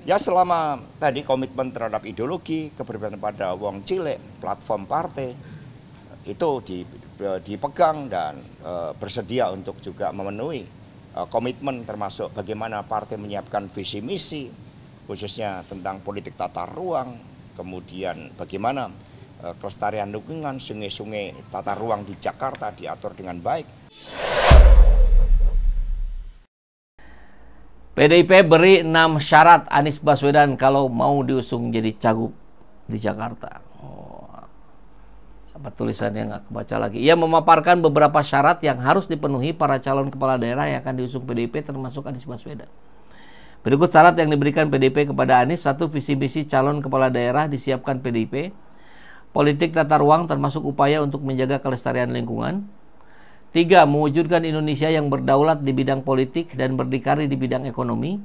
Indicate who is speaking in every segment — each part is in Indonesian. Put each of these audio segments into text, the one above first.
Speaker 1: Ya selama tadi komitmen terhadap ideologi, kebebasan pada wong cilik, platform partai itu dipegang dan bersedia untuk juga memenuhi komitmen termasuk bagaimana partai menyiapkan visi misi khususnya tentang politik tata ruang, kemudian bagaimana kelestarian lingkungan, sungai-sungai tata ruang di Jakarta diatur dengan baik.
Speaker 2: PDIP beri 6 syarat Anies Baswedan kalau mau diusung jadi cagup di Jakarta. Apa tulisannya nggak kebaca lagi. Ia memaparkan beberapa syarat yang harus dipenuhi para calon kepala daerah yang akan diusung PDIP termasuk Anies Baswedan. Berikut syarat yang diberikan PDIP kepada Anies. 1. Visi misi calon kepala daerah disiapkan PDIP. Politik tata ruang termasuk upaya untuk menjaga kelestarian lingkungan. 3. Mewujudkan Indonesia yang berdaulat di bidang politik dan berdikari di bidang ekonomi.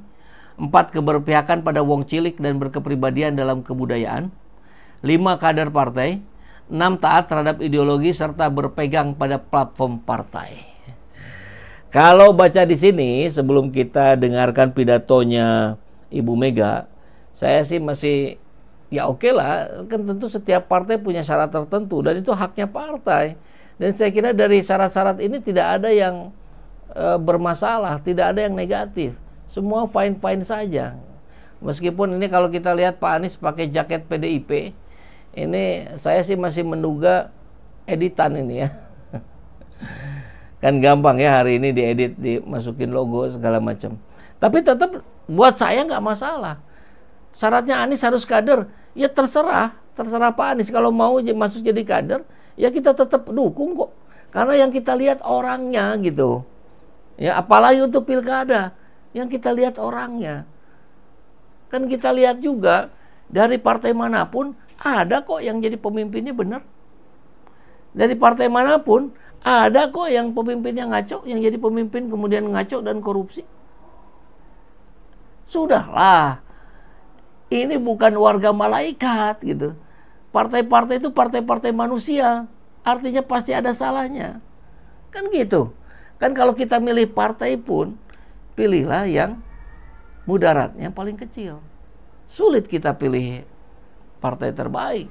Speaker 2: 4. Keberpihakan pada wong cilik dan berkepribadian dalam kebudayaan. 5. Kader partai. 6. Taat terhadap ideologi serta berpegang pada platform partai. Kalau baca di sini sebelum kita dengarkan pidatonya Ibu Mega, saya sih masih ya oke lah, kan tentu setiap partai punya syarat tertentu dan itu haknya partai. Dan saya kira dari syarat-syarat ini tidak ada yang bermasalah, tidak ada yang negatif. Semua fine-fine saja. Meskipun ini kalau kita lihat Pak Anies pakai jaket PDIP, ini saya sih masih menduga editan ini ya. Kan gampang ya hari ini diedit, dimasukin logo segala macam. Tapi tetap buat saya nggak masalah. Syaratnya Anies harus kader, ya terserah Pak Anies. Kalau mau masuk jadi kader, ya kita tetap dukung kok. Karena yang kita lihat orangnya gitu. Ya apalagi untuk pilkada, yang kita lihat orangnya. Kan kita lihat juga dari partai manapun ada kok yang jadi pemimpinnya benar. Dari partai manapun ada kok yang pemimpinnya ngaco, yang jadi pemimpin kemudian ngaco dan korupsi. Sudahlah. Ini bukan warga malaikat gitu. Partai-partai itu partai-partai manusia. Artinya pasti ada salahnya. Kan gitu. Kan kalau kita milih partai pun, pilihlah yang mudaratnya paling kecil. Sulit kita pilih partai terbaik.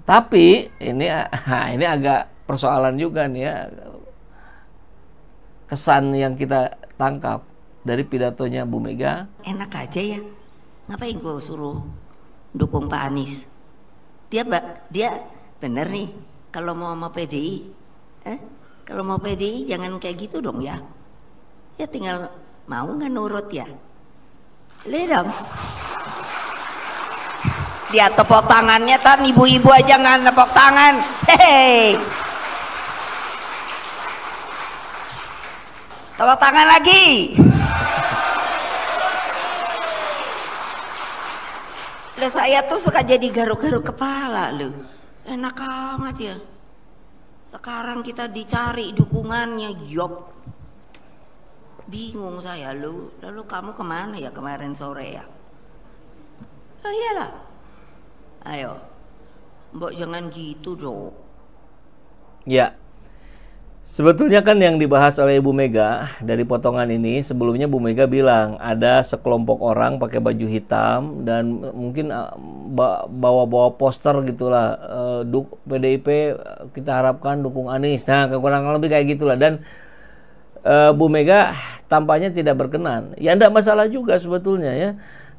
Speaker 2: Tapi ini agak persoalan juga nih ya. Kesan yang kita tangkap dari pidatonya Bu Mega.
Speaker 3: Enak aja ya. Ngapain gue suruh dukung Pak Anies? Dia bener nih kalau mau sama PDI. Kalau mau PDI jangan kayak gitu dong ya. Ya tinggal mau nggak nurut ya. Lihat dong. Dia tepuk tangannya, tan ibu-ibu aja nggak tepuk tangan. Hei. Tepuk tangan lagi. Loh, saya tuh suka jadi garuk-garuk kepala loh. Enak amat ya. Sekarang kita dicari dukungannya, yok. Bingung saya lu. Lalu kamu kemana ya kemarin sore ya? Oh iyalah. Ayo, Mbok jangan gitu dong.
Speaker 2: Ya. Sebetulnya kan yang dibahas oleh Ibu Mega dari potongan ini, sebelumnya Bu Mega bilang ada sekelompok orang pakai baju hitam dan mungkin bawa-bawa poster gitulah, PDIP kita harapkan dukung Anies. Nah, kurang lebih kayak gitulah. Dan Bu Mega tampaknya tidak berkenan. Ya enggak masalah juga sebetulnya ya.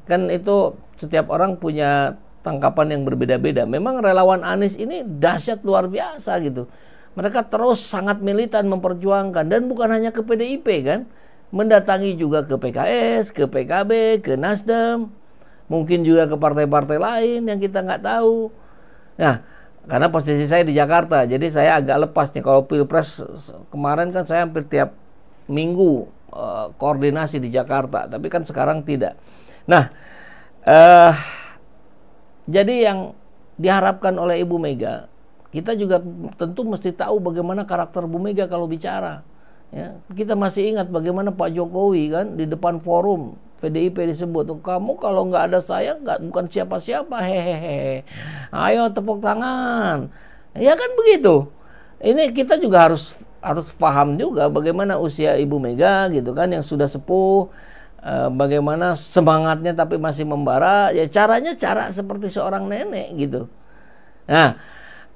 Speaker 2: Kan itu setiap orang punya tangkapan yang berbeda-beda. Memang relawan Anies ini dahsyat luar biasa gitu. Mereka terus sangat militan memperjuangkan dan bukan hanya ke PDIP kan, mendatangi juga ke PKS, ke PKB, ke Nasdem, mungkin juga ke partai-partai lain yang kita nggak tahu. Nah, karena posisi saya di Jakarta, jadi saya agak lepas nih. Kalau Pilpres kemarin kan saya hampir tiap minggu koordinasi di Jakarta, tapi kan sekarang tidak. Nah, jadi yang diharapkan oleh Ibu Mega, kita juga tentu mesti tahu bagaimana karakter Bu Mega kalau bicara. Ya, kita masih ingat bagaimana Pak Jokowi kan di depan forum PDIP disebut, kamu kalau nggak ada saya bukan siapa-siapa, hehehe. Ayo tepuk tangan. Ya kan begitu. Ini kita juga harus paham juga bagaimana usia Ibu Mega gitu kan yang sudah sepuh. bagaimana semangatnya tapi masih membara, ya caranya cara seperti seorang nenek gitu. Nah,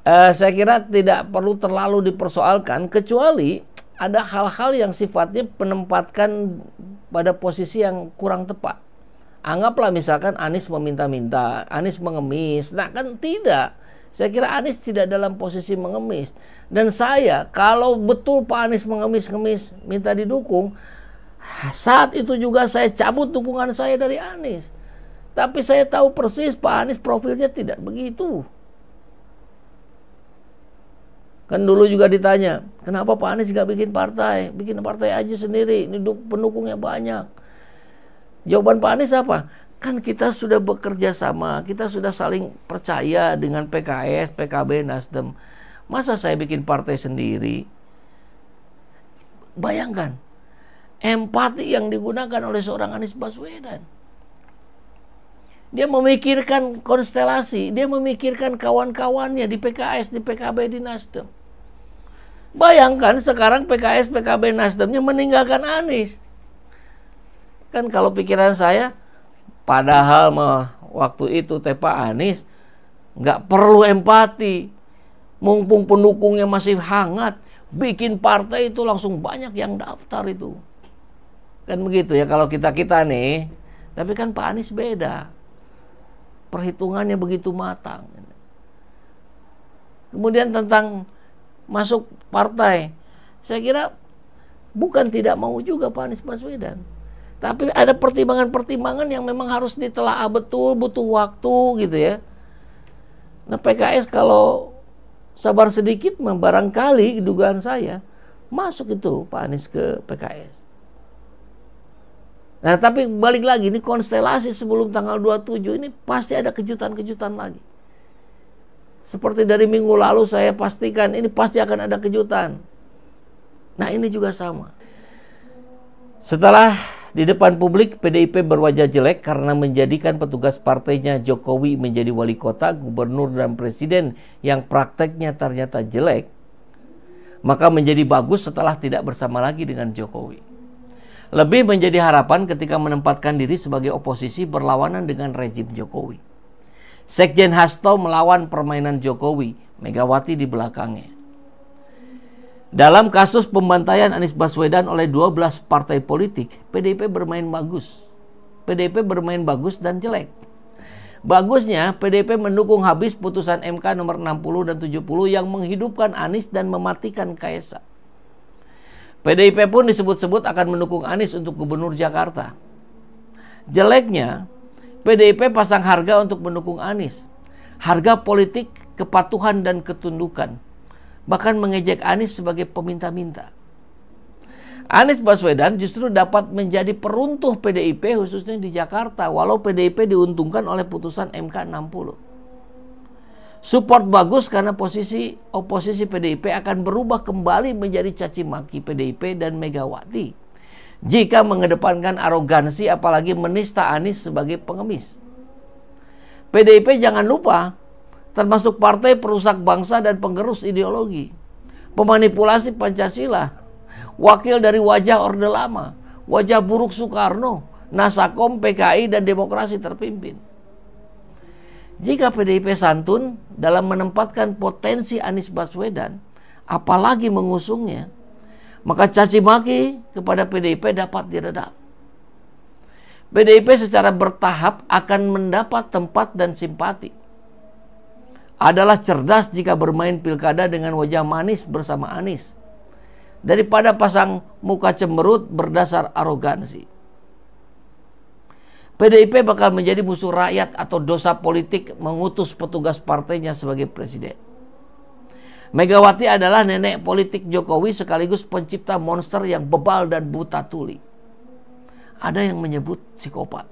Speaker 2: saya kira tidak perlu terlalu dipersoalkan, kecuali ada hal-hal yang sifatnya penempatkan pada posisi yang kurang tepat. Anggaplah misalkan Anies meminta-minta, Anies mengemis. Nah kan tidak. Saya kira Anies tidak dalam posisi mengemis. Dan saya, kalau betul Pak Anies mengemis-ngemis, minta didukung, saat itu juga saya cabut dukungan saya dari Anies. Tapi saya tahu persis Pak Anies profilnya tidak begitu. Kan dulu juga ditanya, kenapa Pak Anies gak bikin partai? Bikin partai aja sendiri, ini pendukungnya banyak. Jawaban Pak Anies apa? Kan kita sudah bekerja sama, kita sudah saling percaya dengan PKS, PKB, Nasdem. Masa saya bikin partai sendiri? Bayangkan, empati yang digunakan oleh seorang Anies Baswedan. Dia memikirkan konstelasi, dia memikirkan kawan-kawannya di PKS, di PKB, di Nasdem. Bayangkan sekarang PKS, PKB, Nasdemnya meninggalkan Anies. Kan kalau pikiran saya, padahal waktu itu Pak Anies nggak perlu empati. Mumpung pendukungnya masih hangat, bikin partai itu langsung banyak yang daftar itu. Kan begitu ya kalau kita nih. Tapi kan Pak Anies beda. Perhitungannya begitu matang. Kemudian tentang masuk partai, saya kira bukan tidak mau juga Pak Anies Baswedan, tapi ada pertimbangan-pertimbangan yang memang harus ditelaah betul, butuh waktu gitu ya. Nah PKS kalau sabar sedikit, barangkali dugaan saya masuk itu Pak Anies ke PKS. Nah tapi balik lagi, ini konstelasi sebelum tanggal 27 ini pasti ada kejutan-kejutan lagi. Seperti dari minggu lalu saya pastikan ini pasti akan ada kejutan. Nah ini juga sama. Setelah di depan publik PDIP berwajah jelek karena menjadikan petugas partainya Jokowi menjadi wali kota, gubernur, dan presiden yang prakteknya ternyata jelek, maka menjadi bagus setelah tidak bersama lagi dengan Jokowi. Lebih menjadi harapan ketika menempatkan diri sebagai oposisi berlawanan dengan rezim Jokowi. Sekjen Hasto melawan permainan Jokowi, Megawati di belakangnya. Dalam kasus pembantaian Anies Baswedan oleh 12 partai politik, PDIP bermain bagus. PDIP bermain bagus dan jelek. Bagusnya, PDIP mendukung habis putusan MK nomor 60 dan 70 yang menghidupkan Anies dan mematikan Kaesang. PDIP pun disebut-sebut akan mendukung Anies untuk gubernur Jakarta. Jeleknya, PDIP pasang harga untuk mendukung Anies. Harga politik, kepatuhan, dan ketundukan. Bahkan mengejek Anies sebagai peminta-minta. Anies Baswedan justru dapat menjadi peruntuh PDIP khususnya di Jakarta, walau PDIP diuntungkan oleh putusan MK 60. Support bagus karena oposisi PDIP akan berubah kembali menjadi caci maki PDIP dan Megawati jika mengedepankan arogansi apalagi menista Anies sebagai pengemis. PDIP jangan lupa termasuk partai perusak bangsa dan penggerus ideologi, pemanipulasi Pancasila, wakil dari wajah Orde Lama, wajah buruk Soekarno, Nasakom, PKI, dan demokrasi terpimpin. Jika PDIP santun dalam menempatkan potensi Anies Baswedan, apalagi mengusungnya, maka caci maki kepada PDIP dapat diredam. PDIP secara bertahap akan mendapat tempat dan simpati. Adalah cerdas jika bermain pilkada dengan wajah manis bersama Anies, daripada pasang muka cemberut berdasar arogansi. PDIP bakal menjadi musuh rakyat atau dosa politik mengutus petugas partainya sebagai presiden. Megawati adalah nenek politik Jokowi sekaligus pencipta monster yang bebal dan buta tuli. Ada yang menyebut psikopat.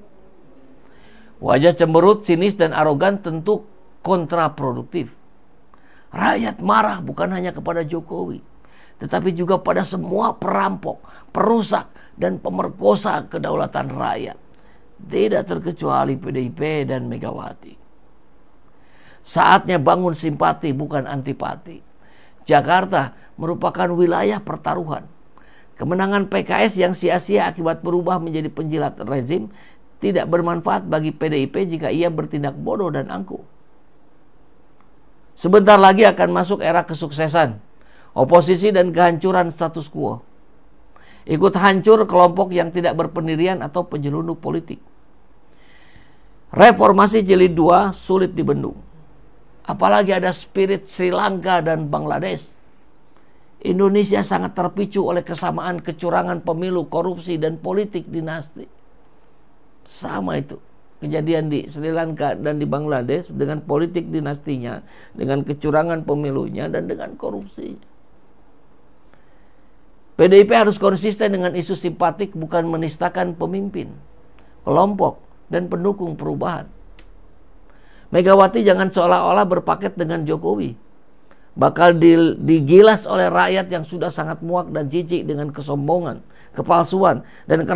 Speaker 2: Wajah cemberut, sinis, dan arogan tentu kontraproduktif. Rakyat marah bukan hanya kepada Jokowi, tetapi juga pada semua perampok, perusak, dan pemerkosa kedaulatan rakyat. Tidak terkecuali PDIP dan Megawati. Saatnya bangun simpati bukan antipati. Jakarta merupakan wilayah pertaruhan. Kemenangan PKS yang sia-sia akibat berubah menjadi penjilat rezim tidak bermanfaat bagi PDIP jika ia bertindak bodoh dan angkuh. Sebentar lagi akan masuk era kesuksesan, oposisi dan kehancuran status quo. Ikut hancur kelompok yang tidak berpendirian atau penyelundup politik. Reformasi jilid 2 sulit dibendung. Apalagi ada spirit Sri Lanka dan Bangladesh. Indonesia sangat terpicu oleh kesamaan kecurangan pemilu, korupsi, dan politik dinasti. Sama itu. Kejadian di Sri Lanka dan di Bangladesh dengan politik dinastinya, dengan kecurangan pemilunya, dan dengan korupsi. PDIP harus konsisten dengan isu simpatik, bukan menistakan pemimpin, kelompok, dan pendukung perubahan. Megawati jangan seolah-olah berpaket dengan Jokowi. Bakal digilas oleh rakyat yang sudah sangat muak dan jijik dengan kesombongan, kepalsuan, dan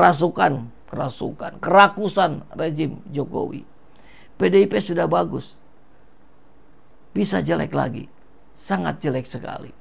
Speaker 2: kerakusan rejim Jokowi. PDIP sudah bagus, bisa jelek lagi, sangat jelek sekali.